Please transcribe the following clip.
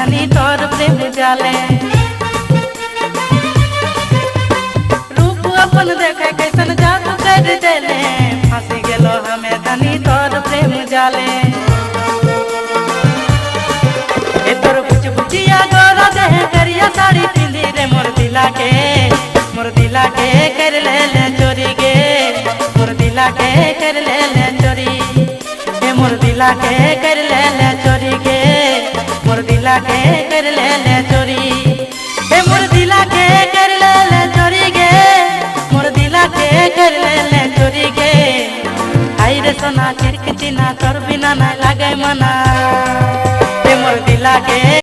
धनी तोर प्रेम जाले रूप अपन देखे कैसन जादू कर देले फांसी गेलो हमें धनी तोर प्रेम जाले ए तोर बुझ बुझिया गोरा देह करिया साड़ी पिंदी रे मोर दिला के कर ले चोरी गे मोर दिला के कर ले चोरी ए मोर दिला के कर ले चोरी गे मोर दिला के कर ले चोरी ए मोर दिला के कर ले चोरी गे मोर दिला के कर ले चोरी गे आई रे सोना किरकिटी ना तोर बिना ना लागे मना ए मोर दिला के